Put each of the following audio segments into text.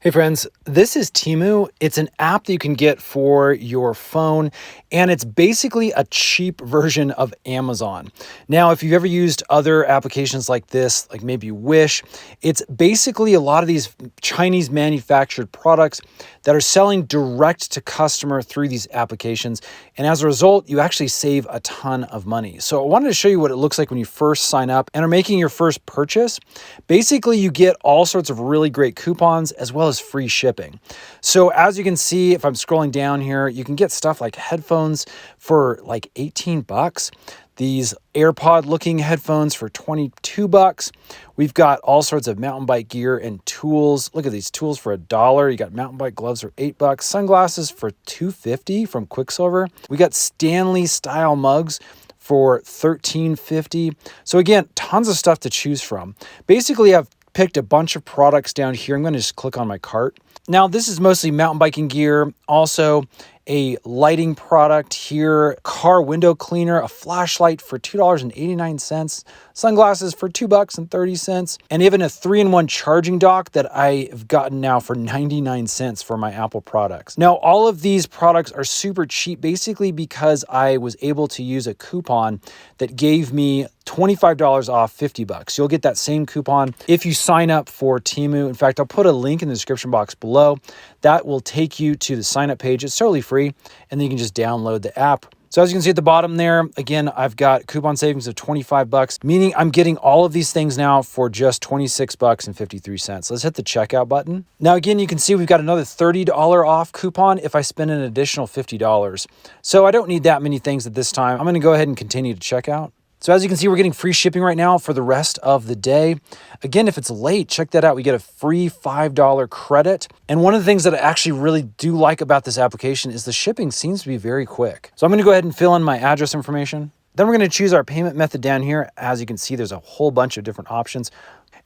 Hey friends, this is Temu. It's an app that you can get for your phone, and it's basically a cheap version of Amazon. Now, if you've ever used other applications like this, like maybe Wish, it's basically a lot of these Chinese manufactured products that are selling direct to customer through these applications. And as a result, you actually save a ton of money. So I wanted to show you what it looks like when you first sign up and are making your first purchase. Basically, you get all sorts of really great coupons as well as free shipping. So as you can see, if I'm scrolling down here, you can get stuff like headphones for like 18 bucks. These AirPod looking headphones for 22 bucks. We've got all sorts of mountain bike gear and tools. Look at these tools for $1. You got mountain bike gloves for 8 bucks, sunglasses for $2.50 from Quicksilver. We got Stanley style mugs for $13.50. So again, tons of stuff to choose from. Basically, I've picked a bunch of products down here. I'm going to just click on my cart. Now, this is mostly mountain biking gear, also a lighting product here, car window cleaner, a flashlight for $2.89, sunglasses for $2.30, and even a 3-in-1 charging dock that I've gotten now for 99 cents for my Apple products. Now, all of these products are super cheap, basically because I was able to use a coupon that gave me $25 off 50 bucks. You'll get that same coupon if you sign up for Temu. In fact, I'll put a link in the description box below. That will take you to the sign up page. It's totally free, and then you can just download the app. So as you can see at the bottom there, again, I've got coupon savings of 25 bucks, meaning I'm getting all of these things now for just 26 bucks and 53 cents. Let's hit the checkout button. Now, again, you can see we've got another $30 off coupon if I spend an additional $50. So I don't need that many things at this time. I'm going to go ahead and continue to check out. So as you can see, we're getting free shipping right now for the rest of the day. Again, if it's late, check that out. We get a free $5 credit. And one of the things that I actually really do like about this application is the shipping seems to be very quick. So I'm going to go ahead and fill in my address information. Then we're going to choose our payment method down here. As you can see, there's a whole bunch of different options.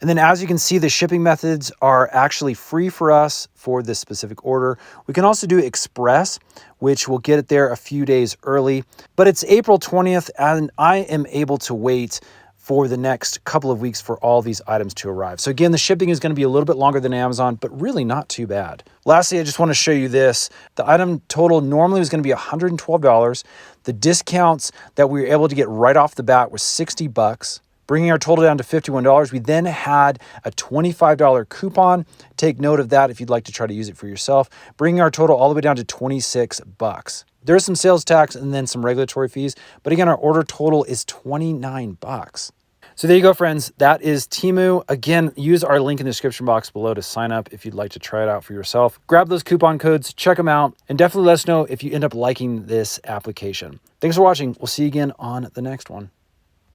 And then as you can see, the shipping methods are actually free for us for this specific order. We can also do Express, which will get it there a few days early. But it's April 20th, and I am able to wait for the next couple of weeks for all these items to arrive. So again, the shipping is going to be a little bit longer than Amazon, but really not too bad. Lastly, I just want to show you this. The item total normally was going to be $112. The discounts that we were able to get right off the bat was 60 bucks. Bringing our total down to $51. We then had a $25 coupon. Take note of that if you'd like to try to use it for yourself. Bringing our total all the way down to 26 bucks. There is some sales tax and then some regulatory fees, but again, our order total is 29 bucks. So there you go, friends. That is Temu. Again, use our link in the description box below to sign up if you'd like to try it out for yourself. Grab those coupon codes, check them out, and definitely let us know if you end up liking this application. Thanks for watching. We'll see you again on the next one.